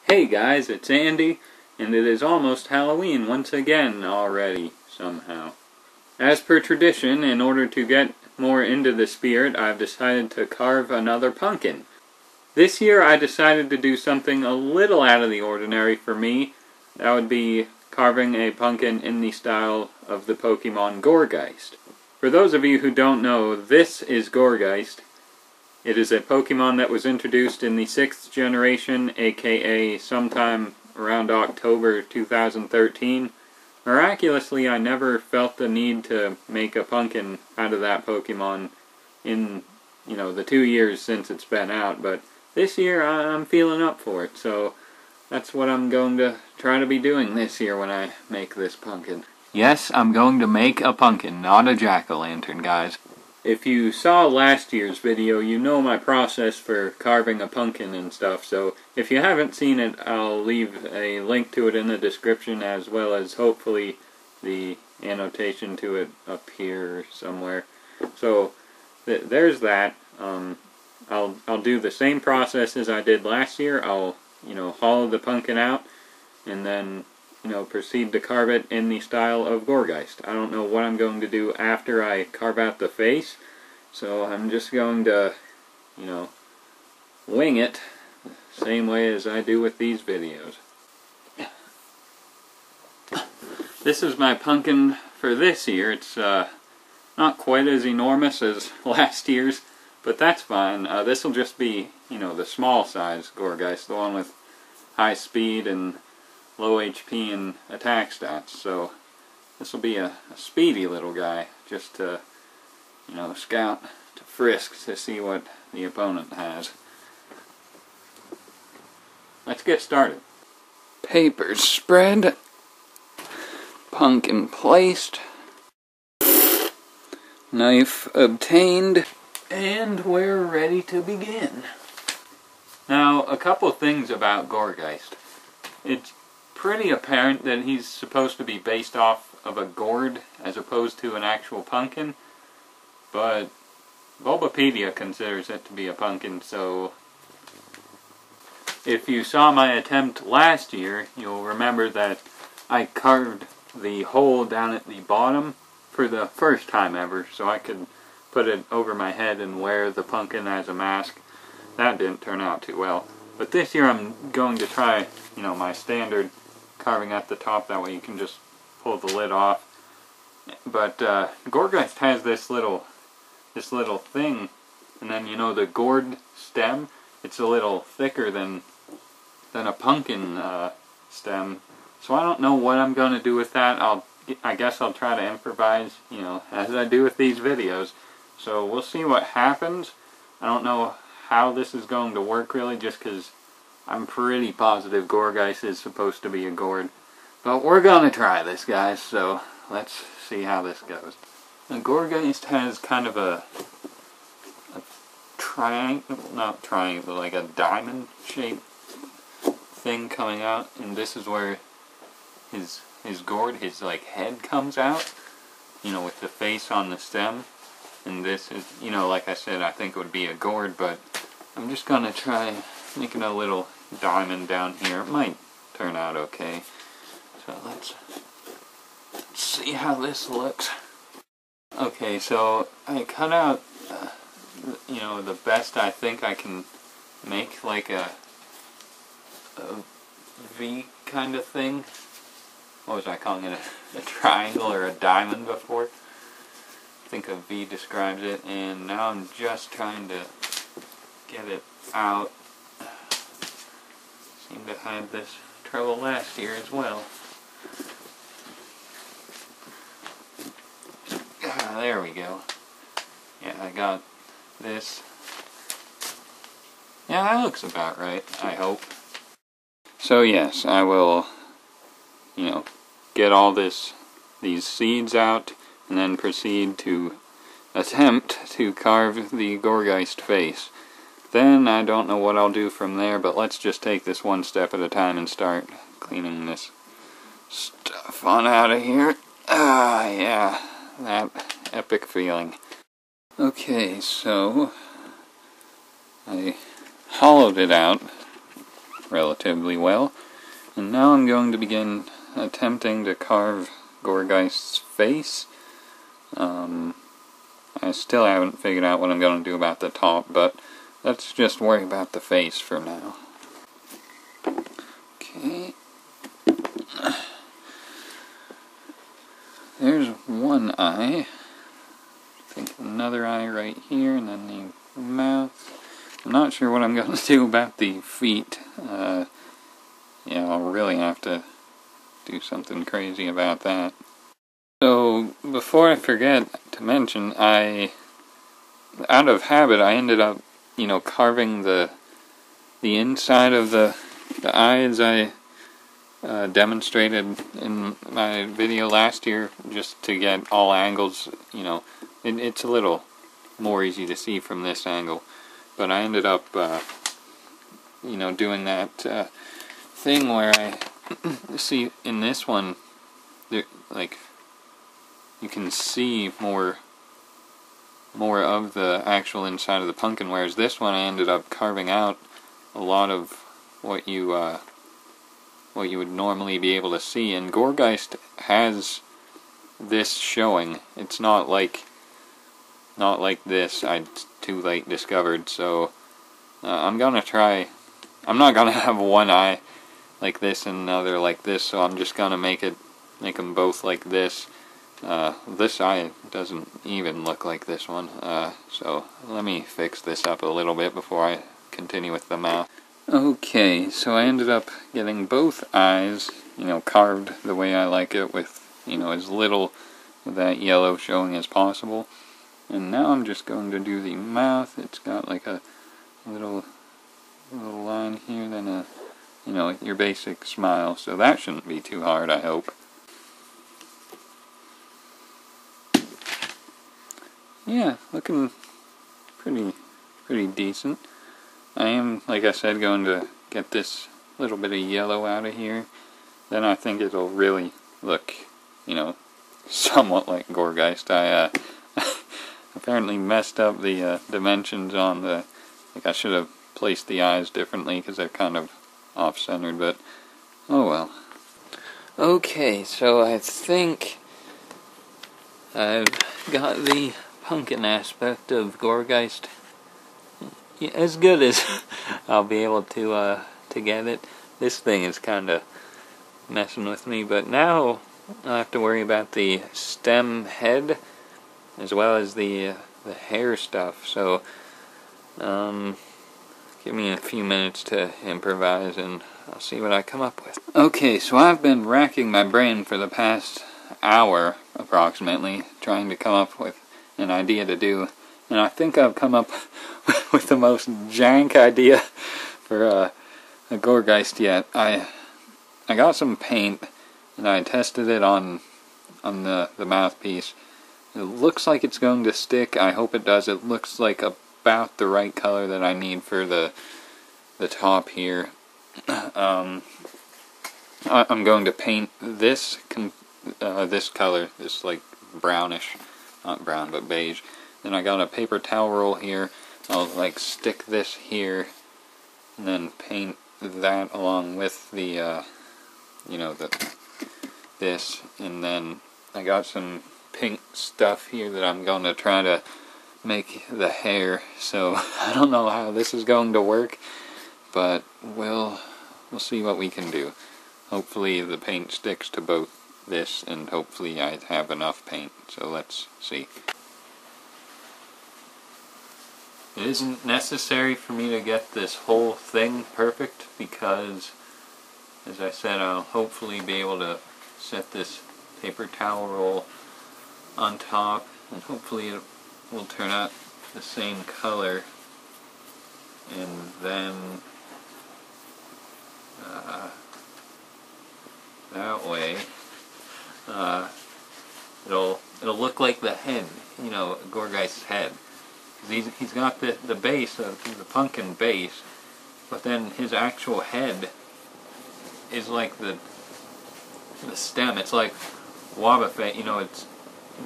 Hey guys, it's Andy, and it is almost Halloween once again already, somehow. As per tradition, in order to get more into the spirit, I've decided to carve another pumpkin. This year I decided to do something a little out of the ordinary for me. That would be carving a pumpkin in the style of the Pokemon Gourgeist. For those of you who don't know, this is Gourgeist. It is a Pokemon that was introduced in the 6th generation, aka sometime around October 2013. Miraculously, I never felt the need to make a pumpkin out of that Pokemon in, the 2 years since it's been out, but this year I'm feeling up for it, so that's what I'm going to try to be doing this year when I make this pumpkin. Yes, I'm going to make a pumpkin, not a jack-o'-lantern, guys. If you saw last year's video, you know my process for carving a pumpkin and stuff, so if you haven't seen it, I'll leave a link to it in the description, as well as hopefully the annotation to it up here somewhere. So, there's that. I'll do the same process as I did last year. I'll, hollow the pumpkin out, and then proceed to carve it in the style of Gourgeist. I don't know what I'm going to do after I carve out the face, so I'm just going to, wing it the same way as I do with these videos. This is my pumpkin for this year. It's not quite as enormous as last year's, but that's fine. This will just be, the small size Gourgeist, the one with high speed and low HP and attack stats, so this will be a speedy little guy, just to, scout, to frisk, to see what the opponent has. Let's get started. Papers spread, pumpkin placed, knife obtained, and we're ready to begin. Now, a couple things about Gourgeist. It's pretty apparent that he's supposed to be based off of a gourd as opposed to an actual pumpkin, but Bulbapedia considers it to be a pumpkin, so if you saw my attempt last year, you'll remember that I carved the hole down at the bottom for the first time ever, so I could put it over my head and wear the pumpkin as a mask. That didn't turn out too well. But this year I'm going to try, my standard carving at the top, that way you can just pull the lid off. But Gourgeist has this little thing, and then the gourd stem, it's a little thicker than a pumpkin stem. So I don't know what I'm going to do with that. I guess I'll try to improvise, as I do with these videos. So we'll see what happens. I don't know how this is going to work really, just because I'm pretty positive Gourgeist is supposed to be a gourd. But we're gonna try this, guys, so let's see how this goes. The Gourgeist has kind of a triangle, not triangle, like a diamond shaped thing coming out, and this is where his gourd, his head comes out, with the face on the stem. And this is, like I said, I think it would be a gourd, but I'm just gonna try making a little diamond down here. It might turn out okay. So let's see how this looks. Okay, so I cut out, the best I think I can make, like a V kind of thing. What was I calling it? A triangle or a diamond before? I think a V describes it, and now I'm just trying to get it out. Seemed to have this trouble last year as well. There we go. Yeah, I got this. Yeah, that looks about right, I hope. So yes, I will, get all these seeds out, and then proceed to attempt to carve the Gourgeist face. Then I don't know what I'll do from there, but let's just take this one step at a time and start cleaning this stuff on out of here. Yeah, that epic feeling. Okay, so I hollowed it out relatively well. And now I'm going to begin attempting to carve Gourgeist's face. I still haven't figured out what I'm going to do about the top, but let's just worry about the face for now. Okay. There's one eye. I think another eye right here, and then the mouth. I'm not sure what I'm going to do about the feet. Yeah, I'll really have to do something crazy about that. So, before I forget to mention, out of habit, I ended up, carving the inside of the eyes I demonstrated in my video last year, just to get all angles. It's a little more easy to see from this angle, but I ended up, doing that thing where I see in this one, you can see more of the actual inside of the pumpkin, whereas this one I ended up carving out a lot of what you would normally be able to see. And Gourgeist has this showing. It's not like this. I too late discovered. So I'm gonna try. I'm not gonna have one eye like this and another like this. So I'm just gonna make them both like this. This eye doesn't even look like this one, so let me fix this up a little bit before I continue with the mouth. Okay, so I ended up getting both eyes, carved the way I like it, with, as little of that yellow showing as possible. And now I'm just going to do the mouth. It's got like a little line here, then a, your basic smile, so that shouldn't be too hard, I hope. Yeah, looking pretty decent. I am, like I said, going to get this little bit of yellow out of here. Then I think it'll really look, somewhat like Gourgeist. I apparently messed up the dimensions on the... I should have placed the eyes differently because they're kind of off-centered, but oh well. Okay, so I think I've got the pumpkin aspect of Gourgeist as good as I'll be able to get it. This thing is kind of messing with me, but now I have to worry about the stem head as well as the hair stuff. So give me a few minutes to improvise and I'll see what I come up with. Okay, so I've been racking my brain for the past hour approximately trying to come up with an idea to do, and I think I've come up with the most jank idea for a Gourgeist yet. I got some paint and I tested it on the mouthpiece. It looks like it's going to stick. I hope it does. It looks like about the right color that I need for the top here. I'm going to paint this color, this like brownish. Not brown, but beige. Then I got a paper towel roll here. I'll stick this here, and then paint that along with the, this. And then I got some pink stuff here that I'm going to try to make the hair. So I don't know how this is going to work, but we'll see what we can do. Hopefully the paint sticks to both this, and hopefully I have enough paint, so let's see. It isn't necessary for me to get this whole thing perfect because, as I said, I'll hopefully be able to set this paper towel roll on top, and hopefully it will turn out the same color, and then that way it'll look like the head, Gourgeist's head. He's got the base, the pumpkin base, but then his actual head is like the stem. It's like Wobbuffet, it's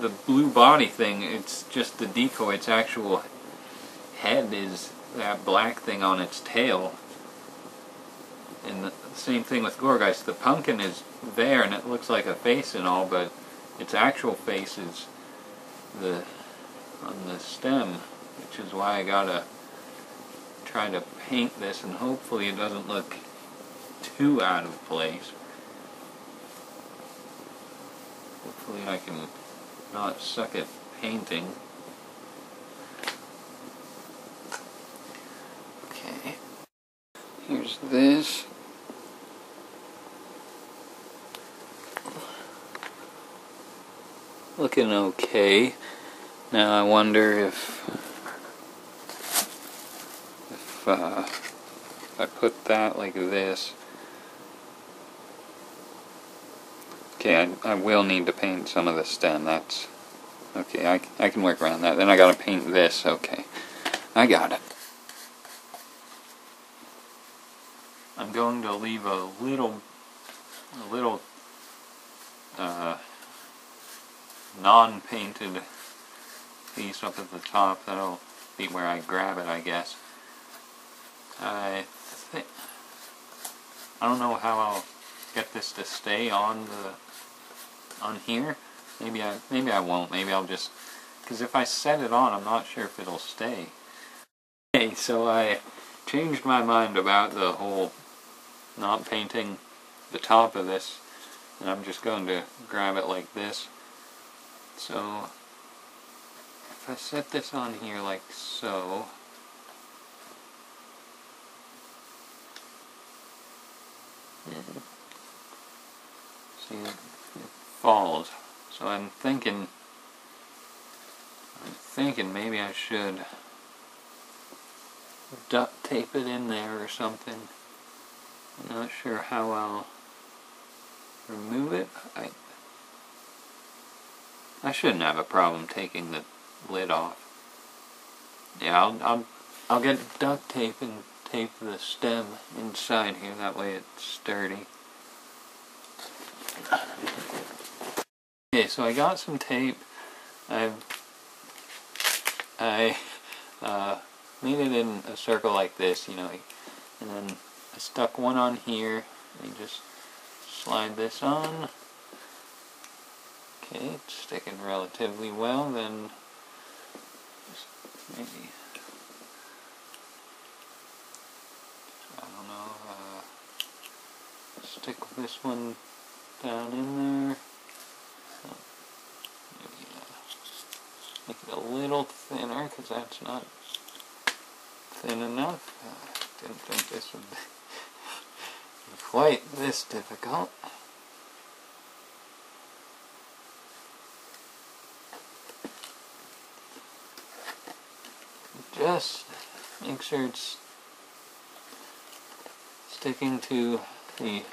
the blue body thing. It's just the decoy. Its actual head is that black thing on its tail. And the same thing with Gourgeist. The pumpkin is there and it looks like a face and all, but its actual face is on the stem, which is why I gotta try to paint this, and hopefully it doesn't look too out of place. Hopefully I can not suck at painting. Okay. Here's this. Looking okay. Now I wonder if I put that like this. Okay, I will need to paint some of the stem. That's okay. I can work around that. Then I gotta paint this. Okay, I got it. I'm going to leave a little non-painted piece up at the top. That'll be where I grab it, I guess. I don't know how I'll get this to stay on here. Maybe I won't. Maybe I'll just, because if I set it on, I'm not sure if it'll stay. Okay, so I changed my mind about the whole not painting the top of this, and I'm just going to grab it like this. So if I set this on here like so, see, it falls. So I'm thinking maybe I should duct tape it in there or something. I'm not sure how I'll remove it. I shouldn't have a problem taking the lid off. Yeah, I'll get duct tape and tape the stem inside here. That way it's sturdy. Okay, so I got some tape. I made it in a circle like this, you know, and then I stuck one on here. And just slide this on. Okay, it's sticking relatively well. Then just maybe, I don't know, stick this one down in there. Maybe make it a little thinner, because that's not thin enough. Didn't think this would be quite this difficult. Just make sure it's sticking to the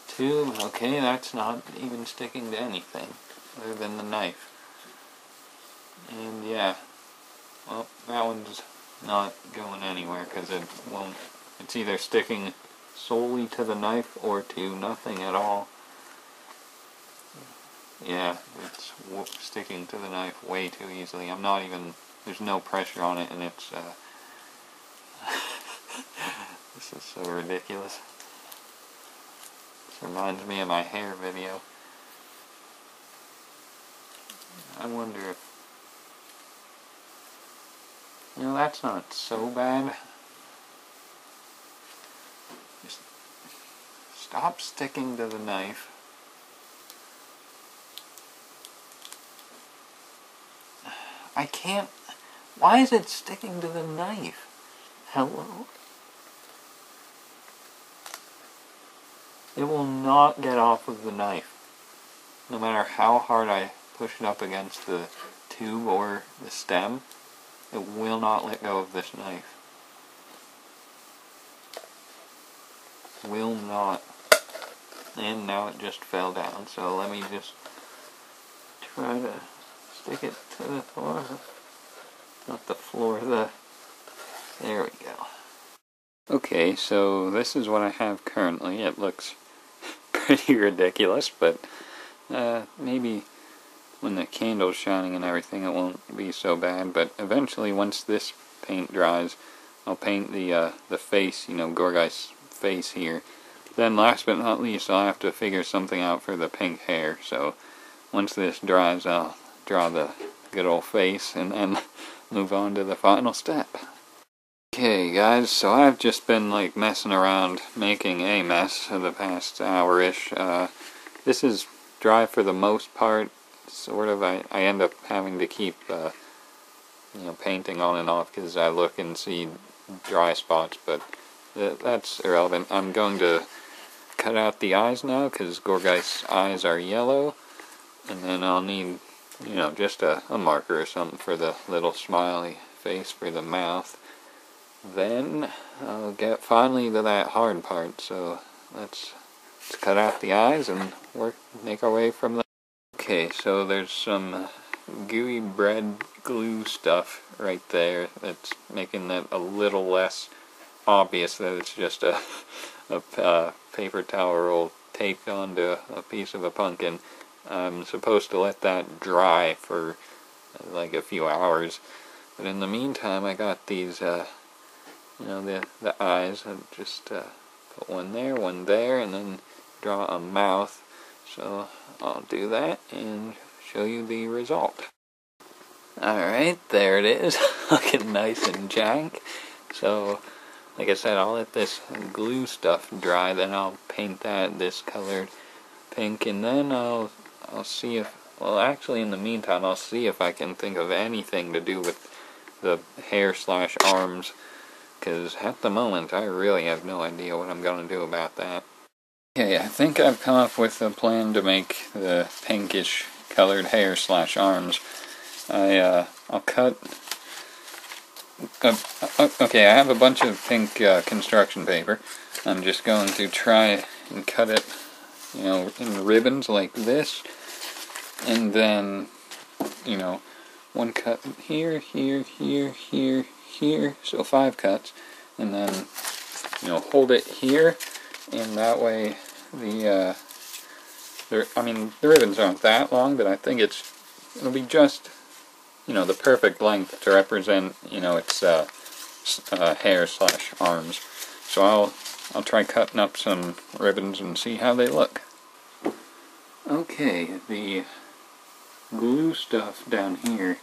tube. Okay, that's not even sticking to anything other than the knife. And yeah, well, that one's not going anywhere because it won't. It's either sticking solely to the knife or to nothing at all. Yeah, it's sticking to the knife way too easily. I'm not even, there's no pressure on it, and it's this is so ridiculous. This reminds me of my hair video. I wonder if, you know, that's not so bad. Just stop sticking to the knife. I can't. Why is it sticking to the knife? Hello? It will not get off of the knife. No matter how hard I push it up against the tube or the stem, it will not let go of this knife. Will not. And now it just fell down, so let me just try to stick it to the floor. Not the floor, there we go. Okay, so this is what I have currently. It looks pretty ridiculous, but maybe when the candle's shining and everything it won't be so bad. But eventually, once this paint dries, I'll paint the face, you know, Gourgeist's face here. Then last but not least, I'll have to figure something out for the pink hair. So once this dries, I'll draw the good old face and then move on to the final step. Okay guys, so I've just been like messing around making a mess for the past hour-ish. This is dry for the most part. Sort of, I end up having to keep painting on and off because I look and see dry spots, but that's irrelevant. I'm going to cut out the eyes now because Gourgeist's eyes are yellow, and then I'll need just a marker or something for the little smiley face for the mouth. Then I'll get finally to that hard part, so let's cut out the eyes and make our way from the... Okay, so there's some gooey bread glue stuff right there that's making it a little less obvious that it's just a paper towel roll taped onto a piece of a pumpkin. I'm supposed to let that dry for like a few hours, but in the meantime I got these the eyes, and just put one there, and then draw a mouth. So I'll do that and show you the result. Alright, there it is, looking nice and jank. So, like I said, I'll let this glue stuff dry, then I'll paint that this colored pink, and then I'll see if, well actually in the meantime, I'll see if I can think of anything to do with the hair/arms, because at the moment I really have no idea what I'm going to do about that. Okay, I think I've come up with a plan to make the pinkish colored hair/arms. I'll cut... okay, I have a bunch of pink construction paper. I'm just going to try and cut it, in ribbons like this. And then, one cut here, here, so 5 cuts. And then, hold it here, and that way the ribbons aren't that long, but I think it'll be just, the perfect length to represent, its hair/arms. So I'll try cutting up some ribbons and see how they look. Okay, the glue stuff down here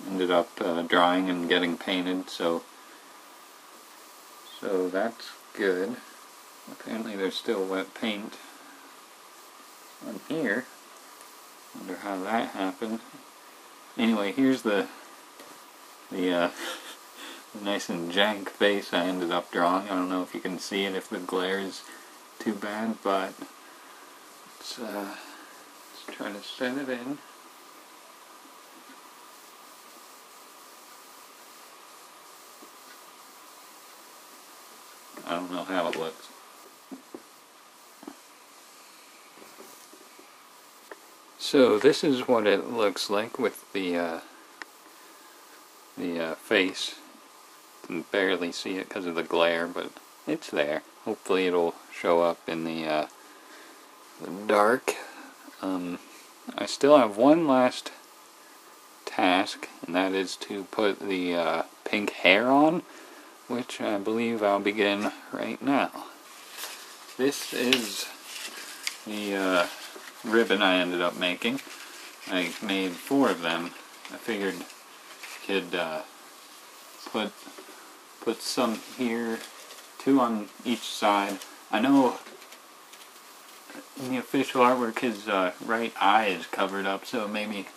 ended up drying and getting painted, so that's good. Apparently there's still wet paint on here. Wonder how that happened. Anyway, here's the nice and jank face I ended up drawing. I don't know if you can see it if the glare is too bad, but let's try to set it in. I don't know how it looks. So this is what it looks like with the face. You can barely see it because of the glare, but it's there. Hopefully it'll show up in the dark. I still have one last task, and that is to put the pink hair on, which I believe I'll begin right now. This is the ribbon I ended up making. I made 4 of them. I figured I could put some here, 2 on each side. I know in the official artwork his right eye is covered up, so maybe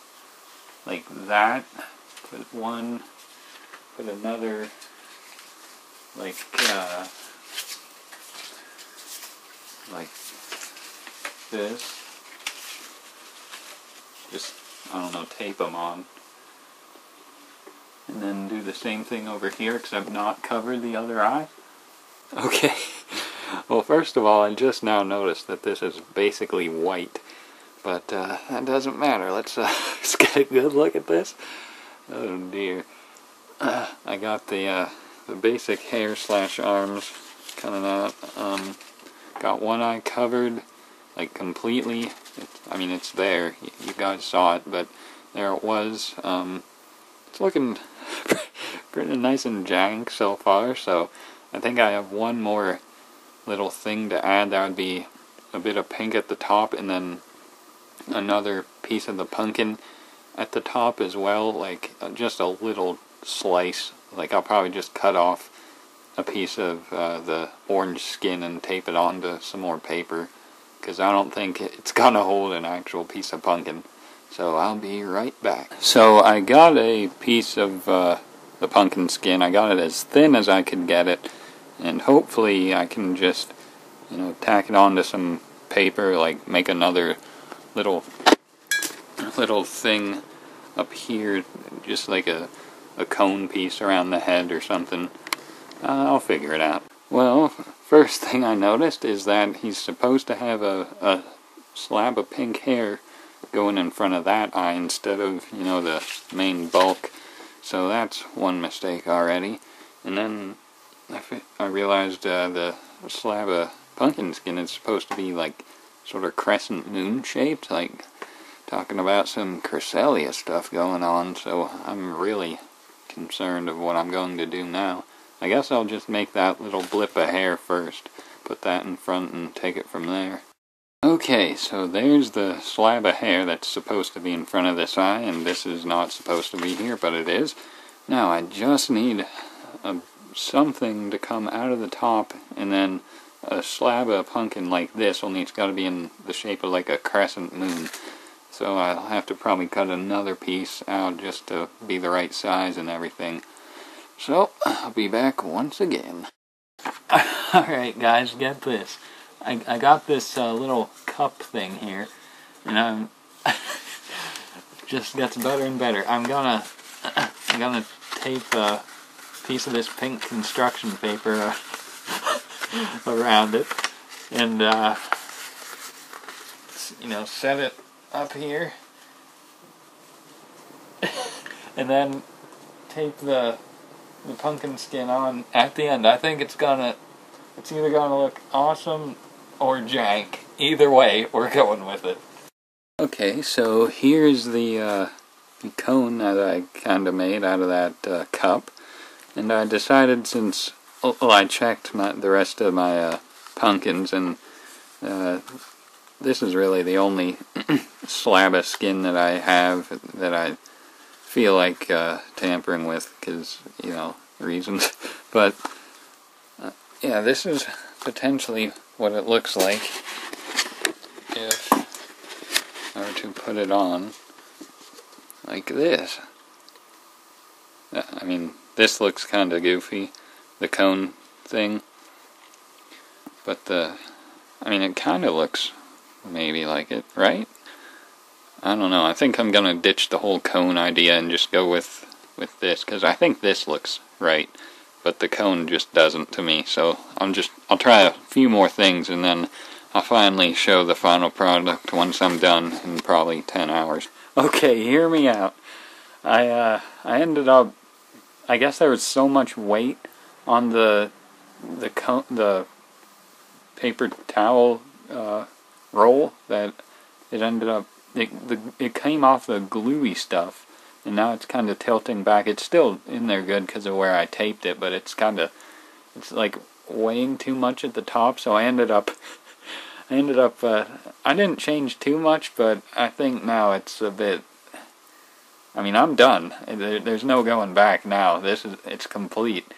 like that. Put one, put another like this. Just, I don't know, tape them on. And then do the same thing over here, except not cover the other eye. Okay. Well, first of all, I just now noticed that this is basically white. But that doesn't matter. Let's get a good look at this. Oh dear. I got the basic hair/arms coming out. Got one eye covered, like completely. It's there. You guys saw it, but there it was. It's looking pretty nice and jank so far, so I think I have one more little thing to add, that would be a bit of pink at the top and then another piece of the pumpkin at the top as well, like just a little slice. Like I'll probably just cut off a piece of the orange skin and tape it onto some more paper, because I don't think it's gonna hold an actual piece of pumpkin. So I'll be right back. So I got a piece of the pumpkin skin. I got it as thin as I could get it, and hopefully I can just, you know, tack it onto some paper, like make another little thing up here, just like a cone piece around the head or something. I'll figure it out. Well, first thing I noticed is that he's supposed to have a slab of pink hair going in front of that eye instead of, you know, the main bulk. So that's one mistake already. And then I realized the slab of pumpkin skin is supposed to be like sort of crescent moon shaped, like talking about some Cresselia stuff going on. So I'm really concerned of what I'm going to do now. I guess I'll just make that little blip of hair first, put that in front and take it from there. Okay, so there's the slab of hair that's supposed to be in front of this eye, and this is not supposed to be here, but it is. Now I just need something to come out of the top, and then a slab of pumpkin like this, only it's got to be in the shape of like a crescent moon. So I'll have to probably cut another piece out just to be the right size and everything. So I'll be back once again. Alright guys, get this. I got this little cup thing here, and I'm just gets better and better. I'm gonna tape a piece of this pink construction paper around it, and you know, set it up here, and then tape the pumpkin skin on at the end. I think it's either gonna look awesome or jank. Either way, we're going with it. Okay, so here's the cone that I kind of made out of that cup, and I decided, since I checked the rest of my pumpkins, and this is really the only slab of skin that I have that I feel like tampering with, because, you know, reasons. But yeah, this is potentially what it looks like if I were to put it on like this. I mean, this looks kind of goofy, the cone thing, but I mean, it kind of looks maybe like it, right? I don't know. I think I'm gonna ditch the whole cone idea and just go with this, because I think this looks right, but the cone just doesn't to me. So I'll try a few more things, and then I'll finally show the final product once I'm done in probably 10 hours. Okay, hear me out. I ended up, I guess there was so much weight on the paper towel roll that it ended up, it came off the gluey stuff, and now it's kind of tilting back. It's still in there good because of where I taped it, but it's like weighing too much at the top, so I ended up I didn't change too much, but I think now it's a bit, I mean, I'm done. There's no going back now. It's complete.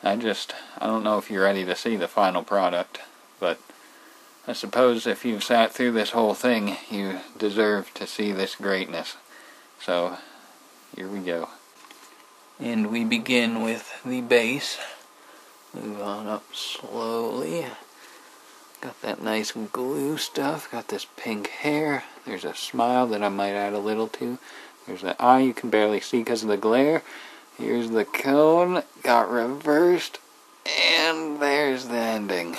I don't know if you're ready to see the final product, but I suppose if you've sat through this whole thing, you deserve to see this greatness. So, here we go. And we begin with the base. Move on up slowly. Got that nice glue stuff. Got this pink hair. There's a smile that I might add a little to. There's the eye you can barely see because of the glare. Here's the cone. Got reversed. And there's the ending.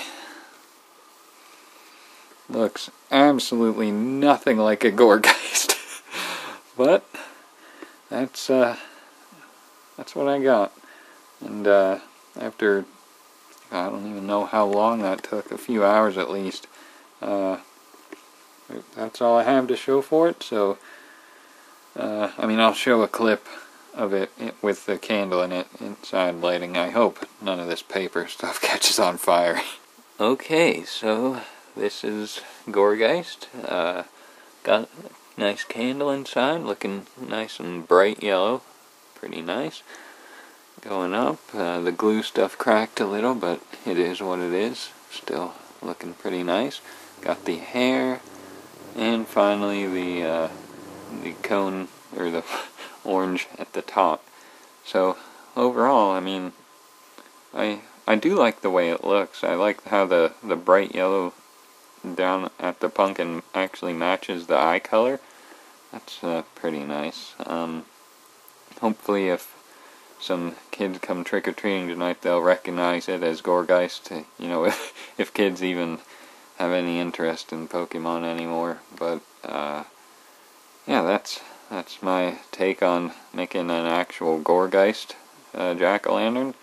Looks absolutely nothing like a Gourgeist. But that's what I got. And after, I don't even know how long that took, a few hours at least, that's all I have to show for it. So I mean, I'll show a clip of it with the candle in it inside lighting. I hope none of this paper stuff catches on fire. Okay, so this is Gourgeist. Got a nice candle inside, looking nice and bright yellow. Pretty nice. Going up. The glue stuff cracked a little, but it is what it is. Still looking pretty nice. Got the hair, and finally the cone, or the orange at the top. So overall, I mean, I do like the way it looks. I like how the bright yellow down at the pumpkin actually matches the eye color. That's pretty nice. Hopefully if some kids come trick-or-treating tonight, they'll recognize it as Gourgeist. You know, if kids even have any interest in Pokemon anymore. But yeah, that's my take on making an actual Gourgeist jack-o'-lantern.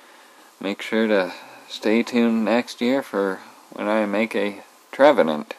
Make sure to stay tuned next year for when I make a Trevenant.